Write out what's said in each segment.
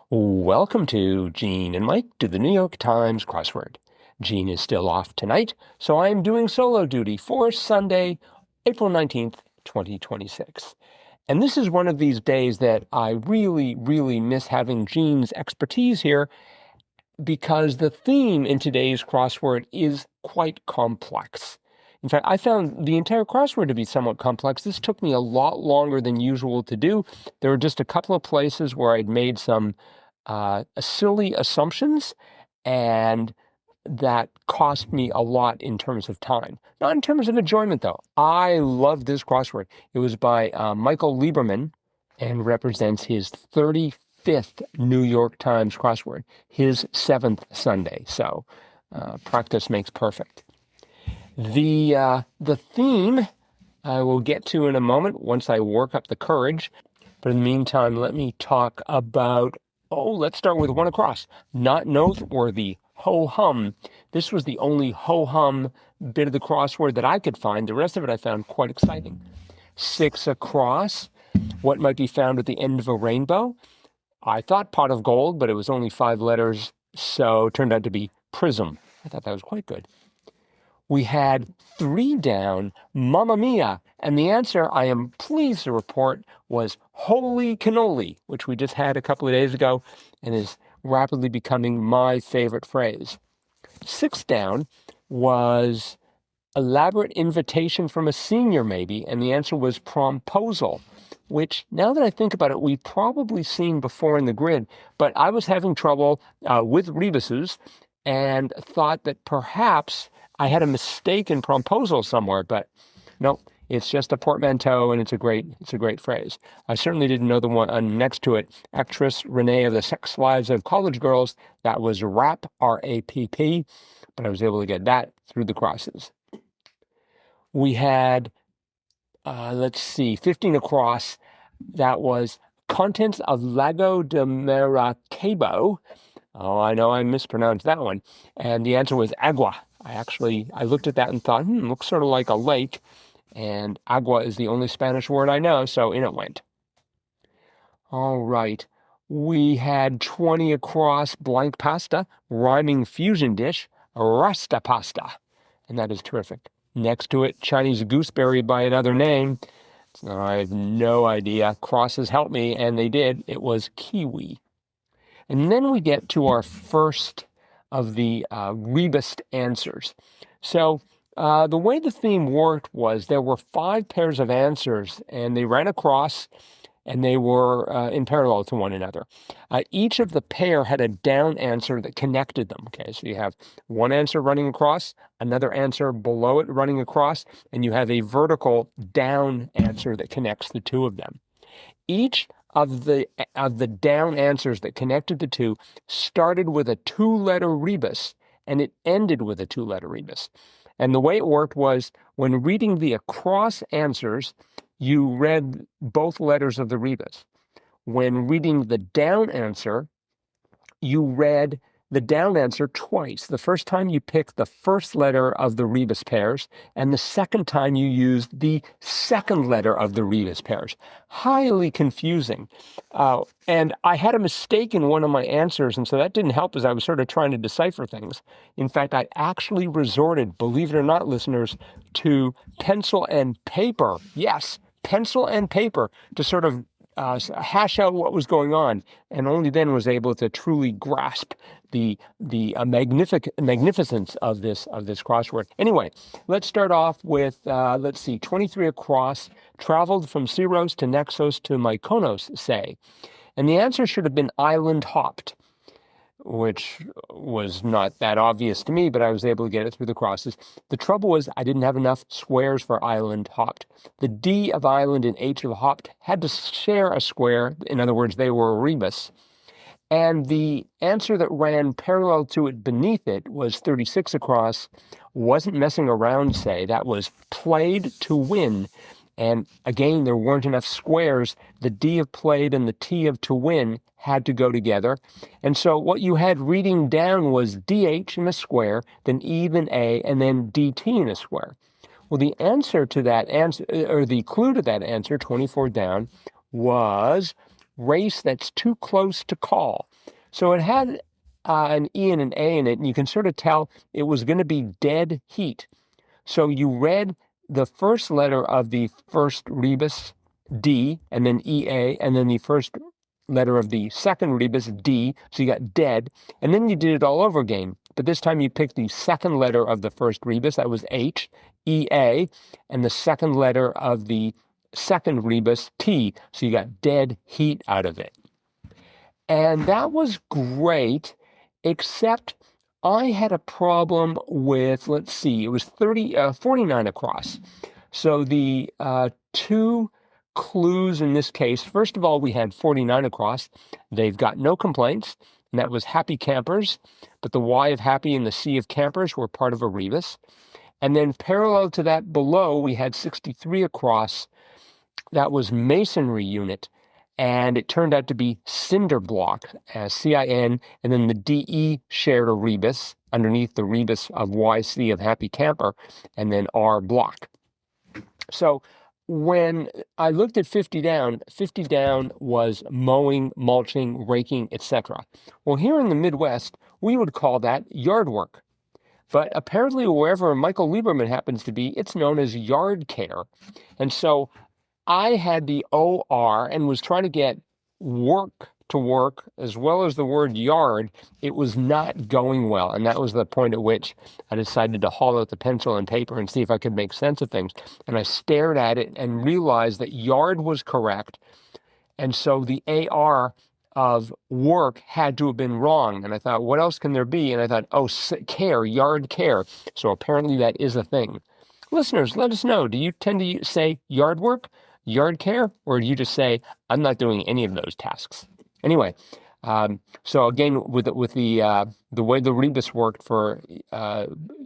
Welcome to Gene and Mike do the New York Times crossword. Gene is still off tonight, so I am doing solo duty for Sunday, April 19th, 2026. And this is one of these days that I really miss having Gene's expertise here because the theme in today's crossword is quite complex. In fact, I found the entire crossword to be somewhat complex. This took me a lot longer than usual to do. There were just a couple of places where I'd made some silly assumptions, and that cost me a lot in terms of time. Not in terms of enjoyment, though. I love this crossword. It was by Michael Lieberman and represents his 35th New York Times crossword, his 7th Sunday. So practice makes perfect. The theme I will get to in a moment once I work up the courage. But in the meantime, let me talk about, let's start with one across. Not noteworthy, ho-hum. This was the only ho-hum bit of the crossword that I could find. The rest of it I found quite exciting. 6 across, what might be found at the end of a rainbow? I thought pot of gold, but it was only 5 letters, so it turned out to be prism. I thought that was quite good. We had 3 down, Mamma Mia, and the answer, I am pleased to report, was holy cannoli, which we just had a couple of days ago and is rapidly becoming my favorite phrase. 6 down was elaborate invitation from a senior, maybe, and the answer was promposal, which, now that I think about it, we've probably seen before in the grid, but I was having trouble with rebuses and thought that perhaps I had a mistake in promposal somewhere, but no, it's just a portmanteau, and it's a great phrase. I certainly didn't know the one next to it. Actress Renee of the Sex Lives of College Girls. That was RAP, R-A-P-P, but I was able to get that through the crosses. We had, 15 across. That was contents of Lago de Maracaibo. Oh, I know I mispronounced that one. And the answer was agua. I looked at that and thought, looks sort of like a lake. And agua is the only Spanish word I know, so in it went. All right. We had 20 across, blank pasta, rhyming fusion dish, RASTA pasta. And that is terrific. Next to it, Chinese gooseberry by another name. I have no idea. Crosses helped me, and they did. It was kiwi. And then we get to our first of the rebus answers. So the way the theme worked was there were 5 pairs of answers, and they ran across, and they were in parallel to one another. Each of the pair had a down answer that connected them. Okay, so you have one answer running across, another answer below it running across, and you have a vertical down answer that connects the two of them. Each of the down answers that connected the two started with a 2-letter rebus, and it ended with a 2-letter rebus. And the way it worked was when reading the across answers, you read both letters of the rebus. When reading the down answer, you read the down answer twice. The first time you picked the first letter of the rebus pairs, and the second time you used the second letter of the rebus pairs. Highly confusing. And I had a mistake in one of my answers, and so that didn't help as I was sort of trying to decipher things. In fact, I actually resorted, believe it or not, listeners, to pencil and paper. Yes, pencil and paper to sort of hash out what was going on, and only then was able to truly grasp the magnificence of this crossword. Anyway, let's start off with 23 across, traveled from Syros to Naxos to Mykonos, say, and the answer should have been island hopped, which was not that obvious to me, but I was able to get it through the crosses. The trouble was I didn't have enough squares for island hopped. The D of island and H of hopped had to share a square. In other words, they were a rebus. And the answer that ran parallel to it beneath it was 36 across. Wasn't messing around, say. That was played to win. And again, there weren't enough squares. The D of played and the T of to win had to go together. And so what you had reading down was DH in a square, then E, then A, and then DT in a square. Well, the answer to that answer, or the clue to that answer, 24 down, was race that's too close to call. So it had an E and an A in it, and you can sort of tell it was going to be dead heat. So you read the first letter of the first rebus, D, and then EA, and then the first letter of the second rebus, D, so you got dead, and then you did it all over again. But this time you picked the second letter of the first rebus, that was H, EA, and the second letter of the second rebus, T, so you got dead heat out of it. And that was great, except I had a problem with, let's see, it was 49 across. So the two clues in this case, first of all, we had 49 across. They've got no complaints, and that was happy campers, but the Y of happy and the C of campers were part of a rebus. And then parallel to that below, we had 63 across. That was masonry unit. And it turned out to be cinder block, CIN, and then the DE shared a rebus underneath the rebus of YC of happy camper, and then R block. So when I looked at 50 down was mowing, mulching, raking, etc. Well, here in the Midwest, we would call that yard work. But apparently wherever Michael Lieberman happens to be, it's known as yard care. And so I had the OR and was trying to get work to work as well as the word yard. It was not going well. And that was the point at which I decided to haul out the pencil and paper and see if I could make sense of things. And I stared at it and realized that yard was correct. And so the AR of work had to have been wrong. And I thought, what else can there be? And I thought, oh, care, yard care. So apparently that is a thing. Listeners, let us know. Do you tend to say yard work, yard care, or do you just say, I'm not doing any of those tasks? Anyway, so again, with the way the rebus worked for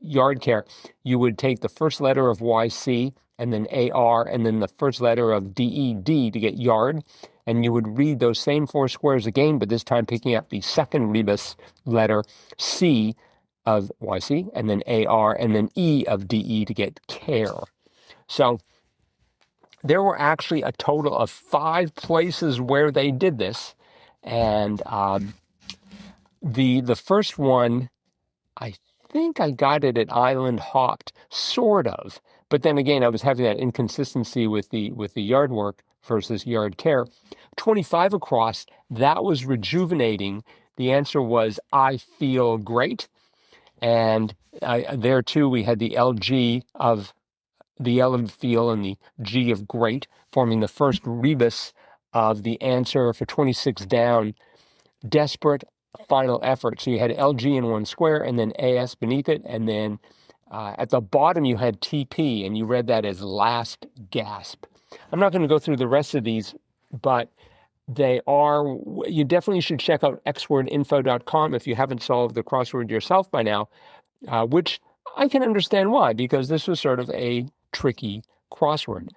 yard care, you would take the first letter of YC and then AR and then the first letter of DED to get yard, and you would read those same four squares again, but this time picking up the second rebus letter C of YC and then AR and then E of DE to get care. So there were actually a total of 5 places where they did this. And the first one, I think I got it at Island Hopped, sort of. But then again, I was having that inconsistency with the yard work versus yard care. 25 across, that was rejuvenating. The answer was, I feel great. And there too, we had the LG of the L of feel and the G of great, forming the first rebus of the answer for 26 down, desperate final effort. So you had LG in one square and then AS beneath it. And then at the bottom, you had TP, and you read that as last gasp. I'm not going to go through the rest of these, but you definitely should check out xwordinfo.com if you haven't solved the crossword yourself by now, which I can understand why, because this was sort of a tricky crossword.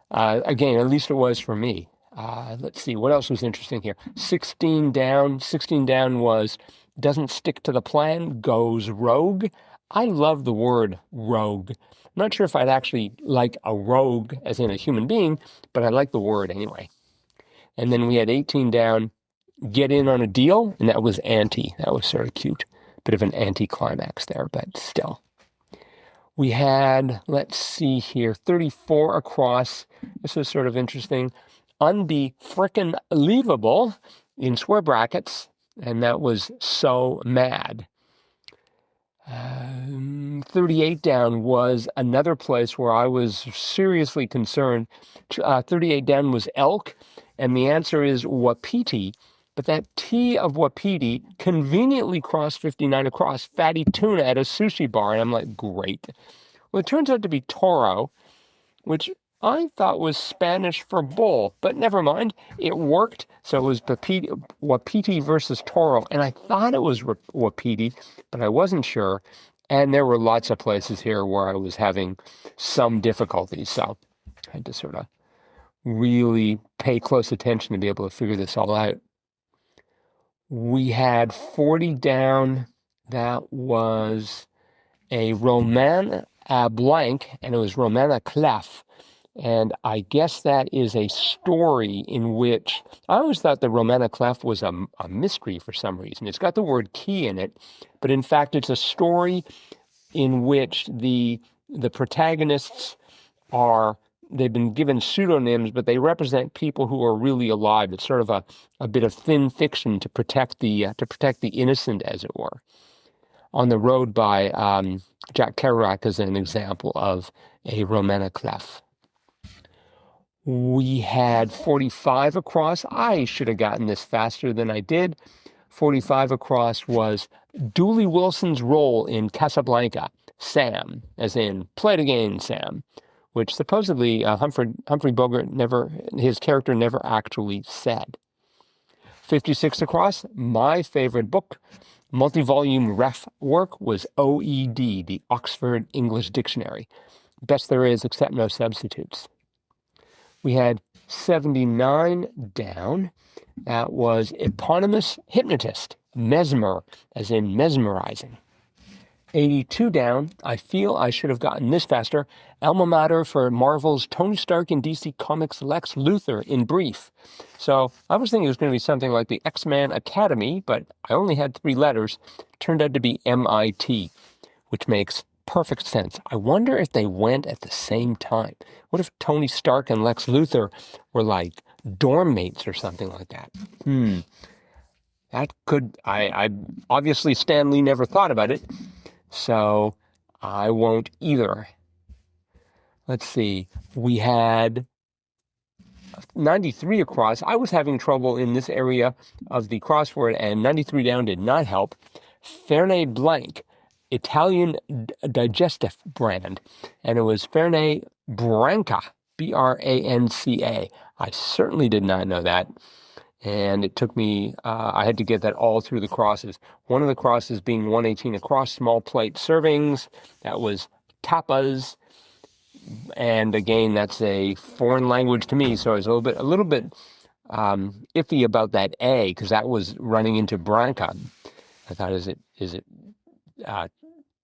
Again, at least it was for me. Let's see, what else was interesting here? 16 down. 16 down was doesn't stick to the plan, goes rogue. I love the word rogue. I'm not sure if I'd actually like a rogue as in a human being, but I like the word anyway. And then we had 18 down, get in on a deal, and that was anti. That was sort of cute. Bit of an anti-climax there, but still. We had, let's see here, 34 across. This was sort of interesting. Unbe-frickin-leavable in square brackets, and that was so mad. 38 down was another place where I was seriously concerned. 38 down was elk, and the answer is wapiti. But that T of wapiti conveniently crossed 59 across, fatty tuna at a sushi bar. And I'm like, great. Well, it turns out to be toro, which I thought was Spanish for bull, but never mind. It worked. So it was wapiti versus toro. And I thought it was wapiti, but I wasn't sure. And there were lots of places here where I was having some difficulties. So I had to sort of really pay close attention to be able to figure this all out. We had 40 down. That was a roman à blank, and it was roman à clef. And I guess that is a story in which I always thought the Romana clef was a mystery for some reason. It's got the word key in it, but in fact, it's a story in which the protagonists they've been given pseudonyms, but they represent people who are really alive. It's sort of a bit of thin fiction to protect the innocent, as it were. On the Road by Jack Kerouac is an example of a Romana clef. We had 45 across. I should have gotten this faster than I did. 45 across was Dooley Wilson's role in Casablanca, Sam, as in play it again, Sam, which supposedly Humphrey Bogart his character never actually said. 56 across, my favorite book, multi-volume ref work, was OED, the Oxford English Dictionary. Best there is, except no substitutes. We had 79 down. That was Eponymous Hypnotist, Mesmer, as in mesmerizing. 82 down. I feel I should have gotten this faster. Alma mater for Marvel's Tony Stark and DC Comics Lex Luthor, in brief. So I was thinking it was going to be something like the X-Men Academy, but I only had 3 letters. Turned out to be MIT, which makes perfect sense. I wonder if they went at the same time. What if Tony Stark and Lex Luthor were like dorm mates or something like that? That could, I obviously Stan Lee never thought about it, so I won't either. Let's see, we had 93 across. I was having trouble in this area of the crossword, and 93 down did not help. Fernet Blanc, Italian digestive brand, and it was Fernet Branca, Branca. I certainly did not know that, and it took me, I had to get that all through the crosses. One of the crosses being 118 across, small plate servings. That was tapas, and again, that's a foreign language to me, so I was a little bit iffy about that A, because that was running into Branca. I thought, is it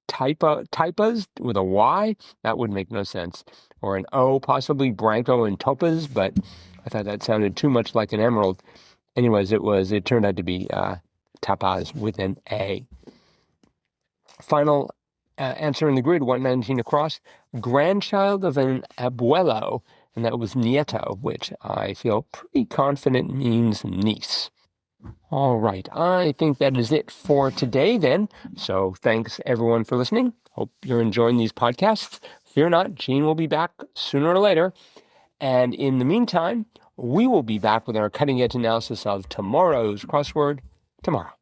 typas with a Y? That would make no sense. Or an O, possibly Branco and Topaz, but I thought that sounded too much like an emerald. Anyways, it turned out to be tapas with an A. Final answer in the grid, 119 across, grandchild of an abuelo, and that was nieto, which I feel pretty confident means niece. All right, I think that is it for today then. So thanks everyone for listening. Hope you're enjoying these podcasts. Fear not, Gene will be back sooner or later. And in the meantime, we will be back with our cutting edge analysis of tomorrow's crossword tomorrow.